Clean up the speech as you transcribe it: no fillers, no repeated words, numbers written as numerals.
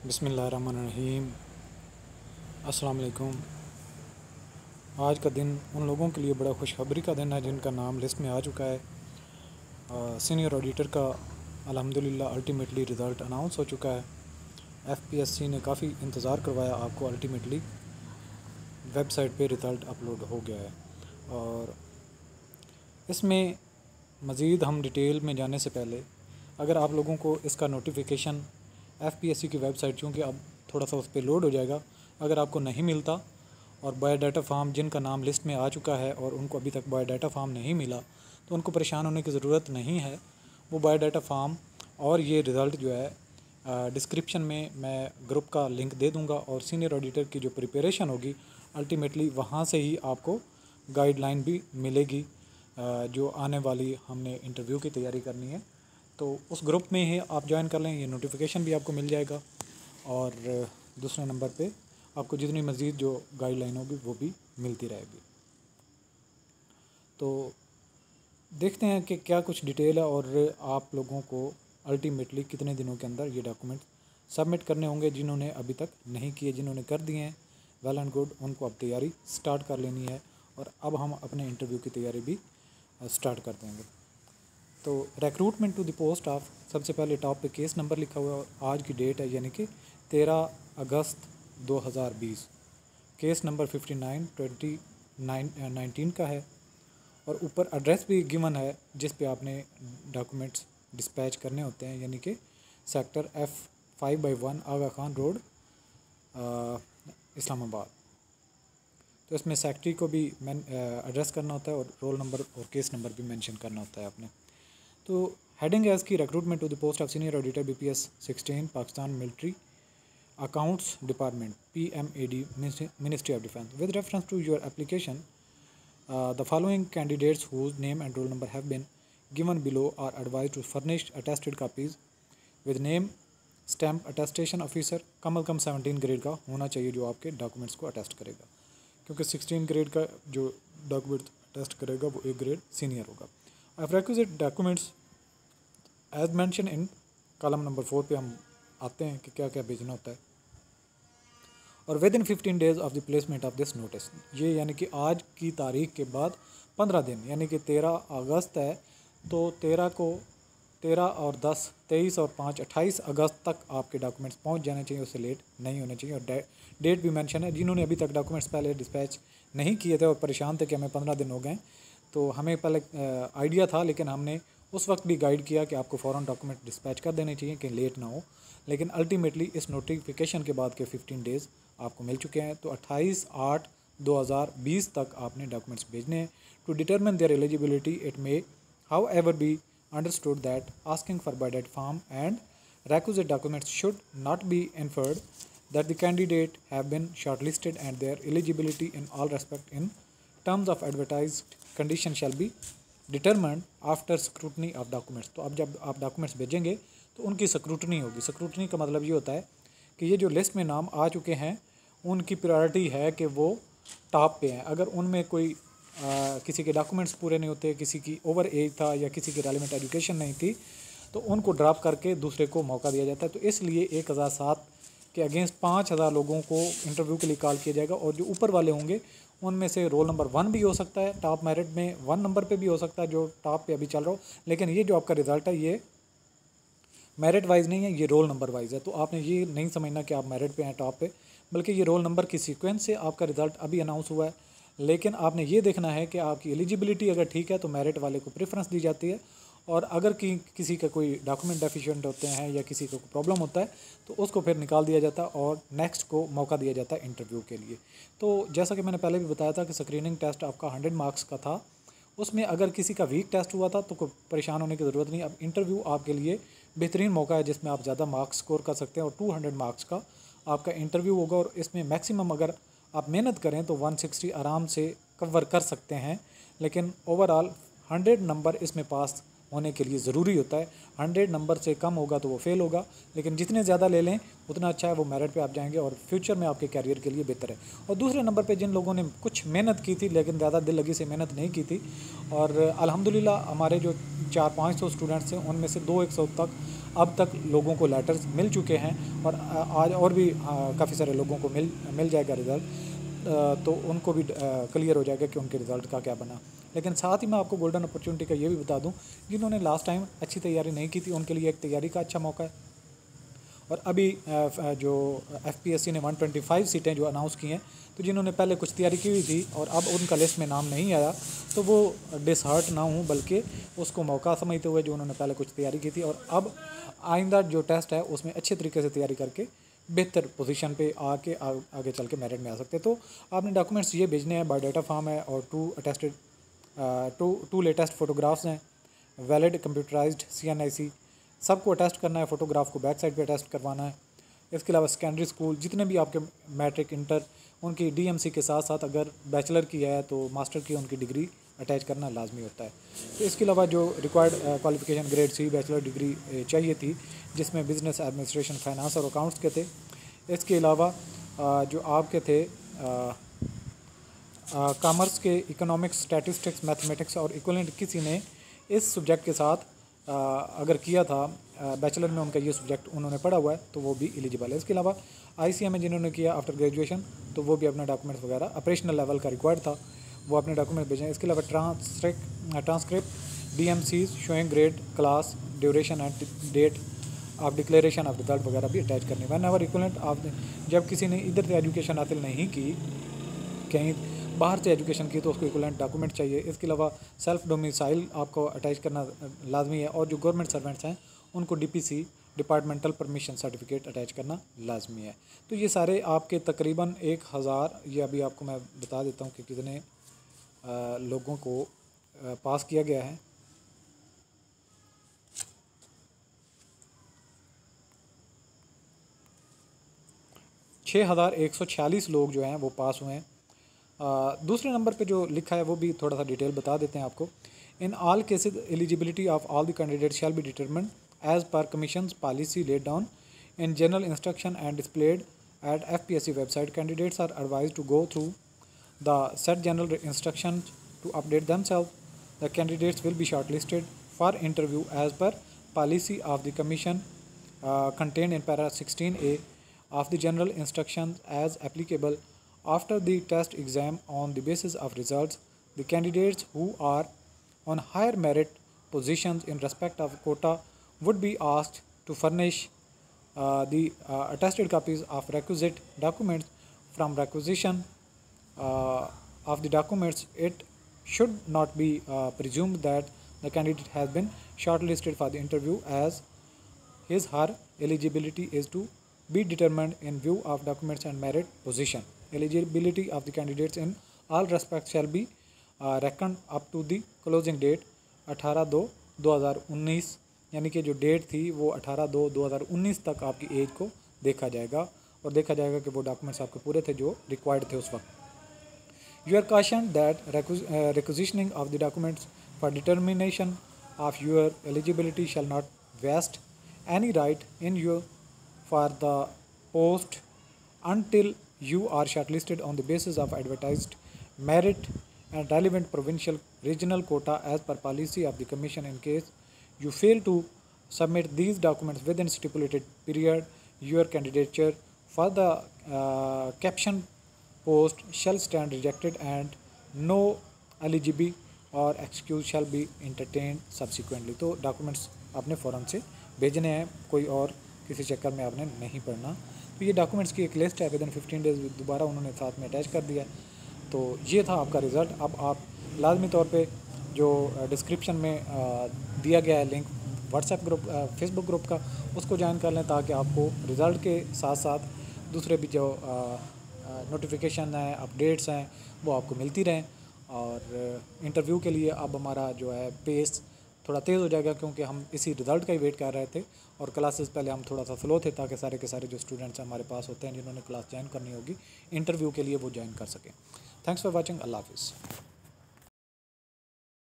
बिस्मिल्लाहिर्रहमानिर्रहीम। अस्सलाम वालेकुम। आज का दिन उन लोगों के लिए बड़ा खुशखबरी का दिन है जिनका नाम लिस्ट में आ चुका है। सीनियर ऑडिटर का अल्हम्दुलिल्लाह अल्टीमेटली रिज़ल्ट अनाउंस हो चुका है। एफपीएससी ने काफ़ी इंतज़ार करवाया, आपको अल्टीमेटली वेबसाइट पे रिज़ल्ट अपलोड हो गया है। और इसमें मज़ीद हम डिटेल में जाने से पहले अगर आप लोगों को इसका नोटिफिकेशन एफपीएससी की वेबसाइट, चूँकि अब थोड़ा सा उस पर लोड हो जाएगा, अगर आपको नहीं मिलता और बायोडाटा फार्म जिनका नाम लिस्ट में आ चुका है और उनको अभी तक बायोडाटा फार्म नहीं मिला तो उनको परेशान होने की ज़रूरत नहीं है। वो बायोडाटा फार्म और ये रिज़ल्ट जो है डिस्क्रिप्शन में मैं ग्रुप का लिंक दे दूंगा और सीनियर ऑडिटर की जो प्रिपरेशन होगी अल्टीमेटली वहाँ से ही आपको गाइडलाइन भी मिलेगी। जो आने वाली हमने इंटरव्यू की तैयारी करनी है तो उस ग्रुप में ही आप ज्वाइन कर लें, ये नोटिफिकेशन भी आपको मिल जाएगा। और दूसरे नंबर पे आपको जितनी मज़ीद जो गाइडलाइन होगी वो भी मिलती रहेगी। तो देखते हैं कि क्या कुछ डिटेल है और आप लोगों को अल्टीमेटली कितने दिनों के अंदर ये डॉक्यूमेंट सबमिट करने होंगे। जिन्होंने अभी तक नहीं किए, जिन्होंने कर दिए हैं, वेल एंड गुड, उनको अब तैयारी स्टार्ट कर लेनी है और अब हम अपने इंटरव्यू की तैयारी भी स्टार्ट कर देंगे। तो recruitment to the post of, सबसे पहले टॉप पे केस नंबर लिखा हुआ है और आज की डेट है यानी कि 13 अगस्त 2020। केस नंबर 59/2019 का है और ऊपर एड्रेस भी गिवन है जिस पे आपने डॉक्यूमेंट्स डिस्पैच करने होते हैं, यानी कि सेक्टर F5/1 आगा खान रोड, इस्लामाबाद। तो इसमें सेक्रेटरी को भी एड्रेस करना होता है और रोल नंबर और केस नंबर भी मेंशन करना होता है आपने। तो हेडिंग है इसकी recruitment to the post of senior auditor BPS 16 Pakistan military accounts department PMAD ministry of defence. With reference to your application the following candidates whose name and roll number have been given below are advised to furnish attested copies with name stamp attestation officer कम से कम 17 grade का होना चाहिए जो आपके documents को attest करेगा, क्योंकि 16 grade का जो डॉक्यूमेंट अटेस्ट करेगा वो एक ग्रेड सीनियर होगा। अब requisite documents as mentioned in column number 4 पे हम आते हैं कि क्या क्या भेजना होता है। और with in 15 days of the placement of this notice, ये यानी कि आज की तारीख के बाद 15 दिन, यानी कि 13 अगस्त है तो 13 और 10, 23 और 5, 28 अगस्त तक आपके डॉक्यूमेंट्स पहुंच जाने चाहिए, उससे लेट नहीं होने चाहिए। और डेट भी मेंशन है। जिन्होंने अभी तक डॉक्यूमेंट्स पहले डिस्पैच नहीं किए थे और परेशान थे कि हमें 15 दिन हो गए, तो हमें पहले आइडिया था, लेकिन हमने उस वक्त भी गाइड किया कि आपको फ़ौरन डॉक्यूमेंट डिस्पैच कर देने चाहिए कि लेट ना हो। लेकिन अल्टीमेटली इस नोटिफिकेशन के बाद के 15 डेज़ आपको मिल चुके हैं, तो 28/8/2020 तक आपने डॉक्यूमेंट्स भेजने हैं। To determine their eligibility it may however be understood that asking for biodata form and requisite documents should not be inferred that the candidate have been shortlisted and their eligibility in all respect in terms of advertised condition shall be determined after scrutiny of documents। तो अब जब आप documents भेजेंगे तो उनकी scrutiny होगी। Scrutiny का मतलब ये होता है कि ये जो लिस्ट में नाम आ चुके हैं उनकी प्रायोरिटी है कि वो टॉप पे हैं। अगर उनमें कोई किसी के डॉक्यूमेंट्स पूरे नहीं होते, किसी की ओवर एज था या किसी की रेलिवेंट एजुकेशन नहीं थी, तो उनको ड्रॉप करके दूसरे को मौका दिया जाता है। तो इसलिए 1007 के अगेंस्ट 5000 लोगों को इंटरव्यू के लिए कॉल किया जाएगा और जो ऊपर वाले होंगे उनमें से रोल नंबर 1 भी हो सकता है, टॉप मेरिट में 1 नंबर पे भी हो सकता है जो टॉप पे अभी चल रहा हो। लेकिन ये जो आपका रिज़ल्ट है ये मेरिट वाइज नहीं है, ये रोल नंबर वाइज है। तो आपने ये नहीं समझना कि आप मेरिट पे हैं टॉप पे, बल्कि ये रोल नंबर की सीक्वेंस से आपका रिज़ल्ट अभी अनाउंस हुआ है। लेकिन आपने ये देखना है कि आपकी एलिजिबिलिटी अगर ठीक है तो मेरिट वाले को प्रेफरेंस दी जाती है, और अगर किसी का कोई डॉक्यूमेंट डेफिशिएंट होते हैं या किसी को प्रॉब्लम होता है तो उसको फिर निकाल दिया जाता है और नेक्स्ट को मौका दिया जाता है इंटरव्यू के लिए। तो जैसा कि मैंने पहले भी बताया था कि स्क्रीनिंग टेस्ट आपका 100 मार्क्स का था, उसमें अगर किसी का वीक टेस्ट हुआ था तो कोई परेशान होने की ज़रूरत नहीं। अब इंटरव्यू आपके लिए बेहतरीन मौका है जिसमें आप ज़्यादा मार्क्स स्कोर कर सकते हैं और 200 मार्क्स का आपका इंटरव्यू होगा और इसमें मैक्सिमम अगर आप मेहनत करें तो 160 आराम से कवर कर सकते हैं। लेकिन ओवरऑल 100 नंबर इसमें पास होने के लिए ज़रूरी होता है। 100 नंबर से कम होगा तो वो फेल होगा, लेकिन जितने ज़्यादा ले लें उतना अच्छा है, वो मेरिट पे आप जाएंगे और फ्यूचर में आपके कैरियर के लिए बेहतर है। और दूसरे नंबर पे जिन लोगों ने कुछ मेहनत की थी लेकिन ज़्यादा दिल लगी से मेहनत नहीं की थी, और अल्हम्दुलिल्लाह हमारे जो 400-500 स्टूडेंट्स हैं उनमें से 200 तक अब तक लोगों को लेटर्स मिल चुके हैं, और आज और भी काफ़ी सारे लोगों को मिल जाएगा रिज़ल्ट, तो उनको भी क्लियर हो जाएगा कि उनके रिज़ल्ट का क्या बना। लेकिन साथ ही मैं आपको गोल्डन अपॉर्चुनिटी का ये भी बता दूं, जिन्होंने लास्ट टाइम अच्छी तैयारी नहीं की थी उनके लिए एक तैयारी का अच्छा मौका है। और अभी जो FPSC ने 125 सीटें जो अनाउंस की हैं, तो जिन्होंने पहले कुछ तैयारी की हुई थी और अब उनका लिस्ट में नाम नहीं आया, तो वो डिसहर्ट ना हूँ, बल्कि उसको मौका समझते हुए जो उन्होंने पहले कुछ तैयारी की थी और अब आइंदा जो टेस्ट है उसमें अच्छे तरीके से तैयारी करके बेहतर पोजीशन पे आगे चल के मेरिट में आ सकते हैं। तो आपने डॉक्यूमेंट्स ये भेजने हैं, बायोडाटा फॉर्म है और टू लेटेस्ट फ़ोटोग्राफ्स हैं, वैलिड कंप्यूटराइज्ड CNIC, सबको अटेस्ट करना है, फ़ोटोग्राफ को बैक साइड पे अटेस्ट करवाना है। इसके अलावा सेकेंडरी स्कूल जितने भी आपके मैट्रिक इंटर उनकी DMC के साथ साथ अगर बैचलर की है तो मास्टर की उनकी डिग्री अटैच करना लाजमी होता है। तो इसके अलावा जो required qualification grade C bachelor degree चाहिए थी, जिसमें बिज़नेस एडमिनिस्ट्रेशन, फाइनेंस और अकाउंट्स के थे। इसके अलावा जो आपके थे कॉमर्स के इकोनॉमिक्स, स्टैटिस्टिक्स, मैथमेटिक्स और इक्विवेलेंट किसी ने इस सब्जेक्ट के साथ अगर किया था, बैचलर में उनका ये सब्जेक्ट उन्होंने पढ़ा हुआ है, तो वो भी एलिजिबल है। इसके अलावा ICM में जिन्होंने किया आफ्टर ग्रेजुएशन, तो वो भी अपना डॉक्यूमेंट्स वगैरह ऑपरेशनल लेवल का रिक्वायर्ड था, वो अपने डॉक्यूमेंट भेजें। इसके अलावा transcript DMCs showing grade, class, duration and date of declaration of result वगैरह भी अटैच करनी। वन एवर इक्विवेलेंट आप जब किसी ने इधर से एजुकेशन हासिल नहीं की, कहीं बाहर से एजुकेशन की, तो उसको इक्विवेलेंट डॉक्यूमेंट चाहिए। इसके अलावा सेल्फ डोमिसाइल आपको अटैच करना लाजमी है, और जो गवर्नमेंट सर्वेंट्स हैं उनको DPC departmental permission certificate attach करना लाजमी है। तो ये सारे आपके तकरीबन 1000, ये अभी आपको मैं बता देता हूँ कि कितने लोगों को पास किया गया है। छः 1,146 लोग जो हैं वो पास हुए हैं। दूसरे नंबर पे जो लिखा है वो भी थोड़ा सा डिटेल बता देते हैं आपको। In all cases eligibility of all the candidate shall be determined as per commission policy laid down in general instruction and displayed at FPSC website. Candidates are advise to go through the set general instruction to update themselves. The candidates will be shortlisted for interview as per policy of the commission contained in para 16A of the general instructions as applicable. After the test exam, on the basis of results, the candidates who are on higher merit positions in respect of quota would be asked to furnish the attested copies of requisite documents. From requisition of the documents, it should not be presumed that the candidate has been shortlisted for the interview, as his her eligibility is to be determined in view of documents and merit position. Eligibility of the candidates in all respects shall be reckoned up to the closing date 18/2/2019, यानी कि जो date थी वो 18/2/2019 तक आपकी as को देखा जाएगा, और देखा जाएगा कि वो डॉक्यूमेंट्स आपके पूरे थे जो रिक्वायर्ड थे उस वक्त। You are cautioned that requisitioning of the documents for determination of your eligibility shall not vest any right in you for the post until you are shortlisted on the basis of advertised merit and relevant provincial regional quota as per policy of the commission. In case you fail to submit these documents within stipulated period, your candidature for the caption post shall stand rejected and no eligibility or excuse shall be entertained subsequently. तो documents आपने फ़ौरन से भेजने हैं, कोई और किसी चक्कर में आपने नहीं पढ़ना। तो ये डॉक्यूमेंट्स की एक लिस्ट है, विदिन 15 डेज़ दोबारा उन्होंने साथ में अटैच कर दिया। तो ये था आपका रिज़ल्ट। अब आप लाजमी तौर पे जो डिस्क्रिप्शन में दिया गया है link WhatsApp group, Facebook group का, उसको ज्वाइन कर लें, ताकि आपको रिज़ल्ट के साथ साथ दूसरे भी जो नोटिफिकेशन हैं, अपडेट्स हैं, वो आपको मिलती रहें। और इंटरव्यू के लिए अब हमारा जो है पेस थोड़ा तेज़ हो जाएगा, क्योंकि हम इसी रिज़ल्ट का ही वेट कर रहे थे, और क्लासेस पहले हम थोड़ा सा स्लो थे, ताकि सारे के सारे जो स्टूडेंट्स हमारे पास होते हैं जिन्होंने क्लास ज्वाइन करनी होगी इंटरव्यू के लिए, वो ज्वाइन कर सकें। Thanks for watching. अल्लाह हाफिज़।